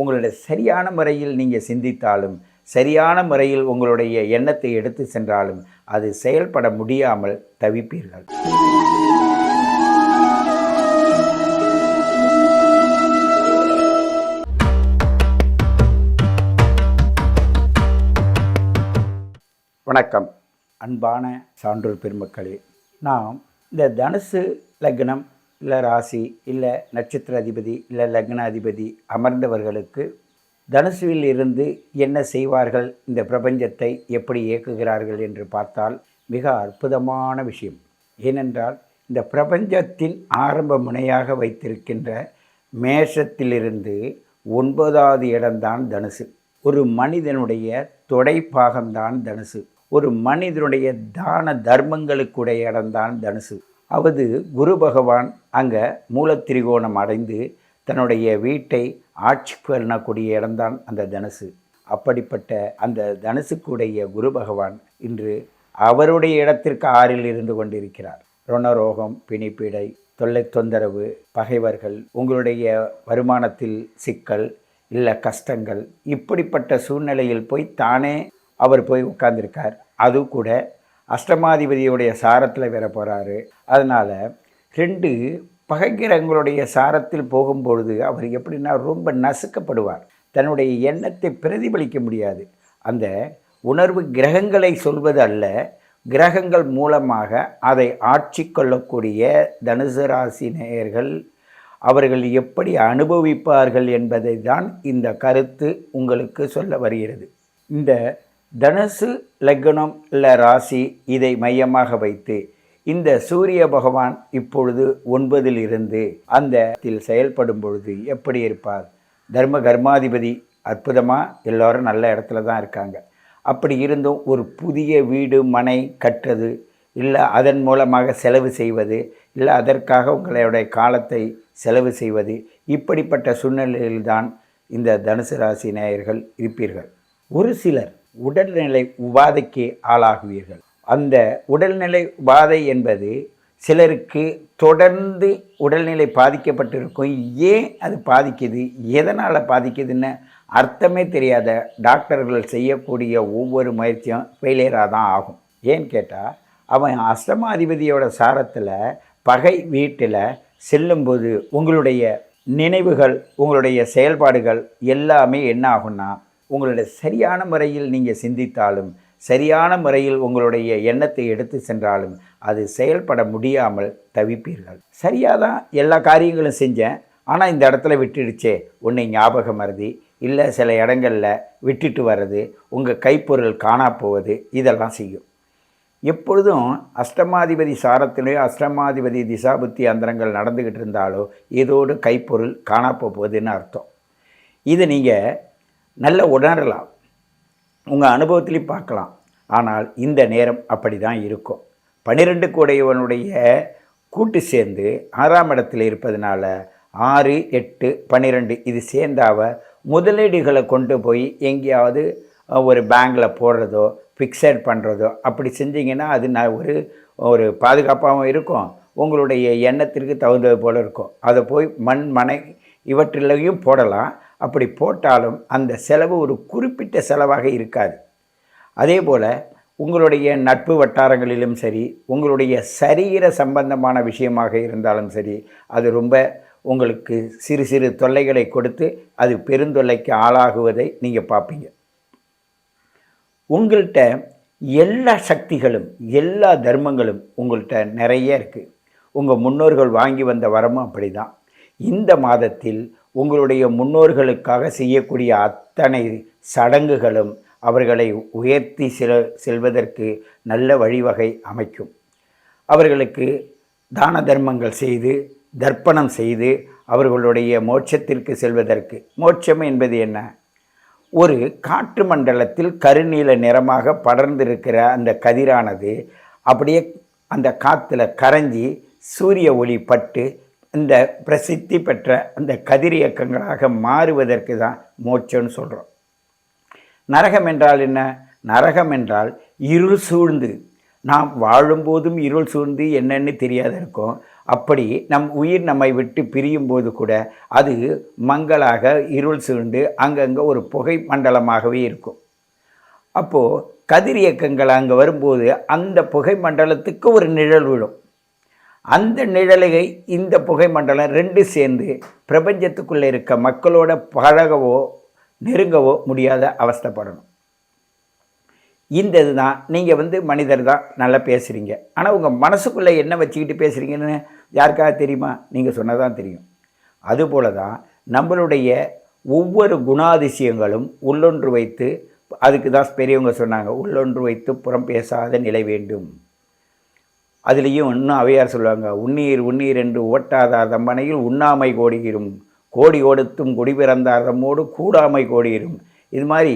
உங்களுடைய சரியான முறையில் நீங்கள் சிந்தித்தாலும், சரியான முறையில் உங்களுடைய எண்ணத்தை எடுத்து சென்றாலும் அது செயல்பட முடியாமல் தவிப்பீர்கள். வணக்கம் அன்பான சான்றோர் பெருமக்களே. நாம் இந்த தனுசு லக்னம் இல்லை ராசி இல்லை நட்சத்திர அதிபதி இல்லை லக்ன அதிபதி அமர்ந்தவர்களுக்கு தனுசுவில் இருந்து என்ன செய்வார்கள், இந்த பிரபஞ்சத்தை எப்படி இயக்குகிறார்கள் என்று பார்த்தால் மிக அற்புதமான விஷயம். ஏனென்றால் இந்த பிரபஞ்சத்தின் ஆரம்ப முனையாக வைத்திருக்கின்ற மேஷத்திலிருந்து 9வது இடம்தான் தனுசு. ஒரு மனிதனுடைய தொடைப்பாகம்தான் தனுசு. ஒரு மனிதனுடைய தான தர்மங்களுக்குடைய இடம்தான் தனுசு. அவது குரு பகவான் அங்கே மூலத்திரிகோணம் அடைந்து தன்னுடைய வீட்டை ஆட்சி பண்ணக்கூடிய இடம்தான் அந்த தனுசு. அப்படிப்பட்ட அந்த தனுசுக்குடைய குரு பகவான் இன்று அவருடைய இடத்திற்கு 6ல் இருந்து கொண்டிருக்கிறார். ருணரோகம், பிணிப்பிடை, தொல்லை தொந்தரவு, பகைவர்கள், உங்களுடைய வருமானத்தில் சிக்கல் இல்லை கஷ்டங்கள், இப்படிப்பட்ட சூழ்நிலையில் போய் தானே அவர் போய் உட்கார்ந்துருக்கார். அது கூட அஷ்டமாதிபதியுடைய சாரத்தில் வேற போகிறாரு. அதனால் 2 பகைக்கிரகங்களுடைய சாரத்தில் போகும்பொழுது அவர் எப்படின்னா ரொம்ப நசுக்கப்படுவார். தன்னுடைய எண்ணத்தை பிரதிபலிக்க முடியாது. அந்த உணர்வு கிரகங்களை சொல்வது அல்ல, கிரகங்கள் மூலமாக அதை ஆட்சி கொள்ளக்கூடிய தனுசு ராசி நேயர்கள் அவர்கள் எப்படி அனுபவிப்பார்கள் என்பதை தான் இந்த கருத்து உங்களுக்கு சொல்ல வருகிறது. இந்த தனுசு லக்னம் இல்லை ராசி இதை மையமாக வைத்து இந்த சூரிய பகவான் இப்பொழுது 9ல் இருந்து அந்த செயல்படும் பொழுது எப்படி இருப்பார்? தர்ம கர்மாதிபதி அற்புதமாக எல்லோரும் நல்ல இடத்துல தான் இருக்காங்க. அப்படி இருந்தும் ஒரு புதிய வீடு மனை கட்டுறது, இல்லை அதன் மூலமாக செலவு செய்வது, இல்லை அதற்காக உங்களுடைய காலத்தை செலவு செய்வது, இப்படிப்பட்ட சூழ்நிலையில்தான் இந்த தனுசு ராசி நேயர்கள் இருப்பீர்கள். ஒரு சிலர் உடல்நிலை உபாதைக்கு ஆளாகுவீர்கள். அந்த உடல்நிலை உபாதை என்பது சிலருக்கு தொடர்ந்து உடல்நிலை பாதிக்கப்பட்டிருக்கும். ஏன் அது பாதிக்குது, எதனால் பாதிக்குதுன்னு அர்த்தமே தெரியாத டாக்டர்கள் செய்யக்கூடிய ஒவ்வொரு முயற்சியும் ஃபெயிலியராக தான் ஆகும். ஏன்னு கேட்டால் அவன் அஷ்டமாதிபதியோட சாரத்தில் பகை வீட்டில் செல்லும்போது உங்களுடைய நினைவுகள், உங்களுடைய செயல்பாடுகள் எல்லாமே என்ன ஆகும்னா, உங்களுடைய சரியான முறையில் நீங்கள் சிந்தித்தாலும், சரியான முறையில் உங்களுடைய எண்ணத்தை எடுத்து சென்றாலும் அது செயல்பட முடியாமல் தவிப்பீர்கள். சரியாக தான் எல்லா காரியங்களும் செஞ்சேன், ஆனால் இந்த இடத்துல விட்டுடுச்சே, உன்னை ஞாபகம் மறதி, இல்லை சில இடங்களில் விட்டுட்டு வர்றது, உங்கள் கைப்பொருள் காணா போவது, இதெல்லாம் செய்யும். எப்பொழுதும் அஷ்டமாதிபதி சாரத்திலேயோ அஷ்டமாதிபதி திசாபுத்தி அந்தரங்கள் நடந்துக்கிட்டு இருந்தாலோ ஏதோடு கைப்பொருள் காணா போகுதுன்னு அர்த்தம். இதை நீங்கள் நல்ல உணரலாம், உங்கள் அனுபவத்திலையும் பார்க்கலாம். ஆனால் இந்த நேரம் அப்படி தான் இருக்கும். 12 கூடையவனுடைய கூட்டு சேர்ந்து 6ஆம் இடத்தில் இருப்பதனால 6, 8, 12 இது சேர்ந்தாவ முதலீடுகளை கொண்டு போய் எங்கேயாவது ஒரு பேங்கில் போடுறதோ ஃபிக்ஸட் பண்ணுறதோ அப்படி செஞ்சிங்கன்னா அது ஒரு பாதுகாப்பாகவும் இருக்கும், உங்களுடைய எண்ணத்திற்கு தகுந்தது போல் இருக்கும். அதை போய் மண் மனை இவற்றிலையும் போடலாம். அப்படி போட்டாலும் அந்த செலவு ஒரு குறிப்பிட்ட செலவாக இருக்காது. அதே போல் உங்களுடைய நட்பு வட்டாரங்களிலும் சரி, உங்களுடைய சரீர சம்பந்தமான விஷயமாக இருந்தாலும் சரி, அது ரொம்ப உங்களுக்கு சிறு சிறு தொல்லைகளை கொடுத்து அது பெருந்தொல்லைக்கு ஆளாகுவதை நீங்கள் பார்ப்பீங்க. உங்கள்கிட்ட எல்லா சக்திகளும் எல்லா தர்மங்களும் உங்கள்கிட்ட நிறைய இருக்குது. உங்கள் முன்னோர்கள் வாங்கி வந்த வரமும் அப்படி தான். இந்த மாதத்தில் உங்களுடைய முன்னோர்களுக்காக செய்யக்கூடிய அத்தனை சடங்குகளும் அவர்களை உயர்த்தி செல்வதற்கு நல்ல வழிவகை அமைக்கும். அவர்களுக்கு தான தர்மங்கள் செய்து தர்ப்பணம் செய்து அவர்களுடைய மோட்சத்திற்கு செல்வதற்கு, மோட்சம் என்பது என்ன, ஒரு காற்று மண்டலத்தில் கருநீல நிறமாக படர்ந்திருக்கிற அந்த கதிரானது அப்படியே அந்த காற்றுல கரைஞ்சி சூரிய ஒளி பட்டு இந்த பிரசித்தி பெற்ற அந்த கதிரியக்கங்களாக மாறுவதற்கு தான் மோட்சம்னு சொல்கிறோம். நரகம் என்றால் என்ன? நரகம் என்றால் இருள் சூழ்ந்து, நாம் வாழும்போதும் இருள் சூழ்ந்து என்னென்னு தெரியாத இருக்கும். அப்படி நம் உயிர் நம்மை விட்டு பிரியும் போது கூட அது மங்கலாக இருள் சூழ்ந்து அங்கங்கே ஒரு புகை மண்டலமாகவே இருக்கும். அப்போது கதிரியக்கங்கள் அங்கே வரும்போது அந்த புகை மண்டலத்துக்கு ஒரு நிழல் விழும். அந்த நிழலை இந்த புகை மண்டலம் ரெண்டு சேர்ந்து பிரபஞ்சத்துக்குள்ளே இருக்க மக்களோட பழகவோ நெருங்கவோ முடியாத அவஸ்தைப்படணும். இந்த இதுதான் நீங்கள் மனிதர் தான் நல்லா பேசுகிறீங்க, ஆனால் உங்கள் மனசுக்குள்ளே என்ன வச்சுக்கிட்டு பேசுகிறீங்கன்னு யாருக்காக தெரியுமா? நீங்கள் சொன்னதான் தெரியும். அதுபோல தான் நம்மளுடைய ஒவ்வொரு குணாதிசயங்களும் உள்ளொன்று வைத்து, அதுக்கு தான் பெரியவங்க சொன்னாங்க, உள்ளொன்று வைத்து புறம் பேசாத நிலை வேண்டும். அதுலேயும் இன்னும் அவையார் சொல்லுவாங்க, உன்னீர் உன்னீர் என்று ஓட்டாதார் தம்மனையில் உண்ணாமை கோடியிரும், கோடி ஓடுத்தும் குடி பிறந்தார் தம்மோடு கூடாமை கோடியிரும். இது மாதிரி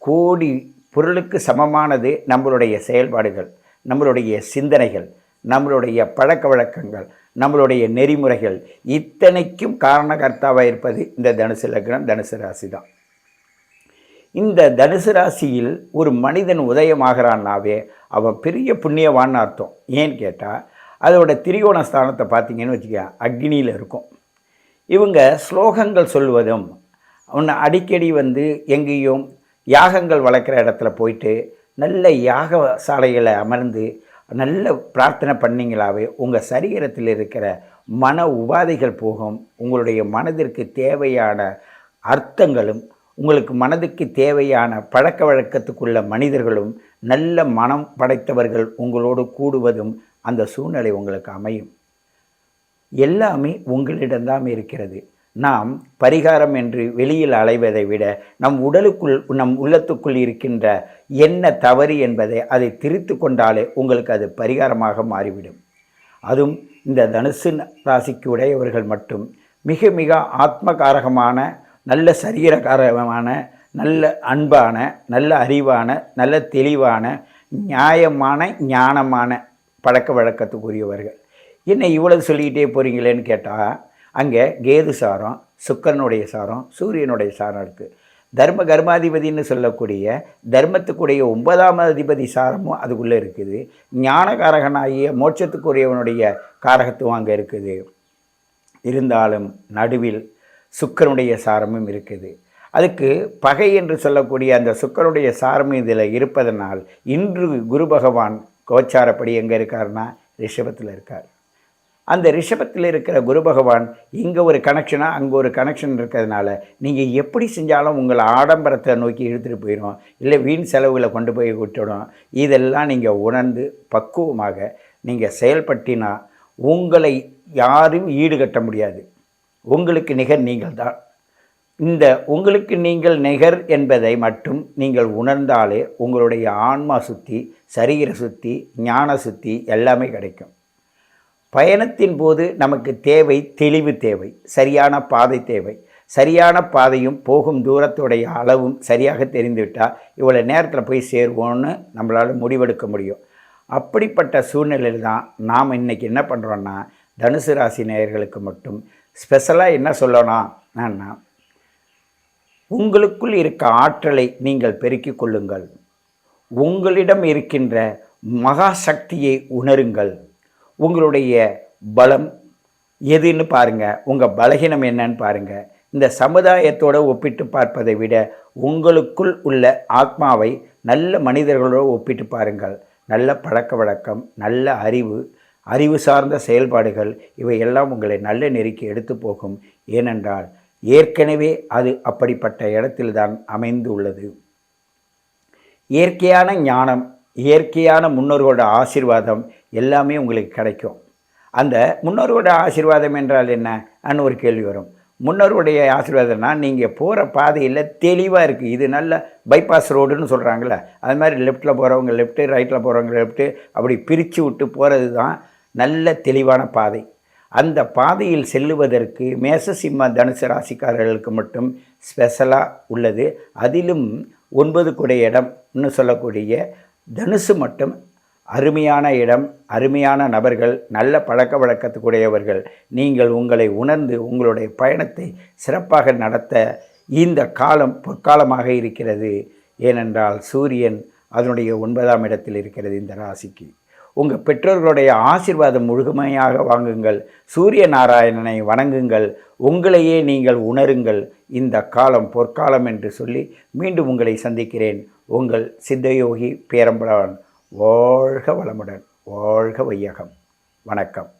கோடி பொருளுக்கு சமமானது நம்மளுடைய செயல்பாடுகள், நம்மளுடைய சிந்தனைகள், நம்மளுடைய பழக்க வழக்கங்கள், நம்மளுடைய நெறிமுறைகள், இத்தனைக்கும் காரணகர்த்தாவாக இருப்பது இந்த தனுசு லக்னம், தனுசு ராசி தான். இந்த தனுசு ராசியில் ஒரு மனிதன் உதயமாகிறான்னாவே அவன் பெரிய புண்ணியவான்னு அர்த்தம். ஏன்னு கேட்டால் அதோட திரிகோண ஸ்தானத்தை பார்த்திங்கன்னு வச்சுக்க, அக்னியில் இருக்கும். இவங்க ஸ்லோகங்கள் சொல்வதும் அவனை அடிக்கடி எங்கேயும் யாகங்கள் வளர்க்குற இடத்துல போயிட்டு நல்ல யாக சாலைகளை அமர்ந்து நல்ல பிரார்த்தனை பண்ணிங்களாவே உங்கள் சரீரத்தில் இருக்கிற மன உபாதைகள் போகும். உங்களுடைய மனதிற்கு தேவையான அர்த்தங்களும் உங்களுக்கு மனதுக்கு தேவையான பழக்க வழக்கத்துக்குள்ள மனிதர்களும் நல்ல மனம் படைத்தவர்கள் உங்களோடு கூடுவதும் அந்த சூழ்நிலை உங்களுக்கு அமையும். எல்லாமே உங்களிடம்தான் இருக்கிறது. நாம் பரிகாரம் என்று வெளியில் அலைவதை விட நம் உடலுக்குள், நம் உள்ளத்துக்குள் இருக்கின்ற என்ன தவறு என்பதை அதை திரித்து கொண்டாலே உங்களுக்கு அது பரிகாரமாக மாறிவிடும். அதுவும் இந்த தனுசு ராசிக்கு உடையவர்கள் மட்டும் மிக மிக ஆத்மகாரகமான, நல்ல சரீரகாரகமான, நல்ல அன்பான, நல்ல அறிவான, நல்ல தெளிவான, நியாயமான, ஞானமான பழக்க வழக்கத்துக்குரியவர்கள். என்ன இவ்வளவு சொல்லிக்கிட்டே போகிறீங்களேன்னு கேட்டால், அங்கே கேது சாரம், சுக்கரனுடைய சாரம், சூரியனுடைய சாரம் இருக்குது. தர்ம கர்மாதிபதினு சொல்லக்கூடிய தர்மத்துக்குடைய 9ஆம் அதிபதி சாரமும் அதுக்குள்ளே இருக்குது. ஞானகாரகனாகிய மோட்சத்துக்குரியவனுடைய காரகத்துவம் அங்கே இருக்குது. இருந்தாலும் நடுவில் சுக்கரனுடைய சாரமும் இருக்குது. அதுக்கு பகை என்று சொல்லக்கூடிய அந்த சுக்கரனுடைய சாரமும் இதில் இருப்பதனால் இன்று குரு பகவான் கோச்சாரப்படி எங்கே இருக்காருன்னா ரிஷபத்தில் இருக்கார். அந்த ரிஷபத்தில் இருக்கிற குரு பகவான் இங்கே ஒரு கனெக்ஷனாக அங்கே ஒரு கனெக்ஷன் இருக்கிறதுனால நீங்கள் எப்படி செஞ்சாலும் உங்களை ஆடம்பரத்தை நோக்கி இழுத்துட்டு போயிடும், இல்லை வீண் செலவுகளை கொண்டு போய் விட்டுடும். இதெல்லாம் நீங்கள் உணர்ந்து பக்குவமாக நீங்கள் செயல்பட்டினா உங்களை யாரும் ஈடுகட்ட முடியாது. உங்களுக்கு நிகர் நீங்கள் தான். இந்த உங்களுக்கு நீங்கள் நிகர் என்பதை மட்டும் நீங்கள் உணர்ந்தாலே உங்களுடைய ஆன்மா சுத்தி, சரீர சுத்தி, ஞான சுத்தி எல்லாமே கிடைக்கும். பயணத்தின் போது நமக்கு தேவை தெளிவு தேவை, சரியான பாதை தேவை. சரியான பாதையும் போகும் தூரத்துடைய அளவும் சரியாக தெரிந்துவிட்டால் இவ்வளோ நேரத்தில் போய் சேருவோன்னு நம்மளால் முடிவெடுக்க முடியும். அப்படிப்பட்ட சூழ்நிலையில் தான் நாம் இன்றைக்கி என்ன பண்ணுறோன்னா, தனுசு ராசி நேயர்களுக்கு மட்டும் ஸ்பெஷலாக என்ன சொல்லணும்னா, உங்களுக்குள் இருக்க ஆற்றலை நீங்கள் பெருக்கிக் கொள்ளுங்கள். உங்களிடம் இருக்கின்ற மகா சக்தியை உணருங்கள். உங்களுடைய பலம் எதுன்னு பாருங்கள், உங்கள் பலகீனம் என்னன்னு பாருங்கள். இந்த சமுதாயத்தோடு ஒப்பிட்டு பார்ப்பதை விட உங்களுக்குள் உள்ள ஆத்மாவை நல்ல மனிதர்களோடு ஒப்பிட்டு பாருங்கள். நல்ல பழக்க வழக்கம், நல்ல அறிவு சார்ந்த செயல்பாடுகள் இவையெல்லாம் உங்களை நல்ல நெறிக்கு எடுத்து போகும். ஏனென்றால் ஏற்கனவே அது அப்படிப்பட்ட இடத்தில்தான் அமைந்து உள்ளது. இயற்கையான ஞானம், இயற்கையான முன்னோர்களோட ஆசீர்வாதம் எல்லாமே உங்களுக்கு கிடைக்கும். அந்த முன்னோர்களோட ஆசீர்வாதம் என்றால் என்னன்னு ஒரு கேள்வி வரும். முன்னோருடைய ஆசீர்வாதம்னா நீங்கள் போகிற பாதையில் தெளிவாக இருக்குது. இது நல்ல பைபாஸ் ரோடுன்னு சொல்கிறாங்களே, அது மாதிரி லெஃப்ட்டில் போகிறவங்க லெஃப்ட்டு, ரைட்டில் போகிறவங்க லெஃப்ட்டு, அப்படி பிரித்து விட்டு போகிறது தான் நல்ல தெளிவான பாதை. அந்த பாதையில் செல்லுவதற்கு மேசசிம்ம தனுசு ராசிக்காரர்களுக்கு மட்டும் ஸ்பெஷலாக உள்ளது. அதிலும் 9 குடைய இடம்னு சொல்லக்கூடிய தனுசு மட்டும் அருமையான இடம், அருமையான நபர்கள், நல்ல பழக்க வழக்கத்துக்குடையவர்கள். நீங்கள் உங்களை உணர்ந்து உங்களுடைய பயணத்தை சிறப்பாக நடத்த இந்த காலம் பொற்காலமாக இருக்கிறது. ஏனென்றால் சூரியன் அதனுடைய 9ஆம் இடத்தில் இருக்கிறது இந்த ராசிக்கு. உங்கள் பெற்றோர்களுடைய ஆசீர்வாதம் முழுமையாக வாங்குங்கள். சூரிய நாராயணனை வணங்குங்கள். உங்களையே நீங்கள் உணருங்கள். இந்த காலம் பொற்காலம் என்று சொல்லி மீண்டும் உங்களை சந்திக்கிறேன். உங்கள் சித்தயோகி பேரம்பலவன். வாழ்க வளமுடன், வாழ்க வையகம். வணக்கம்.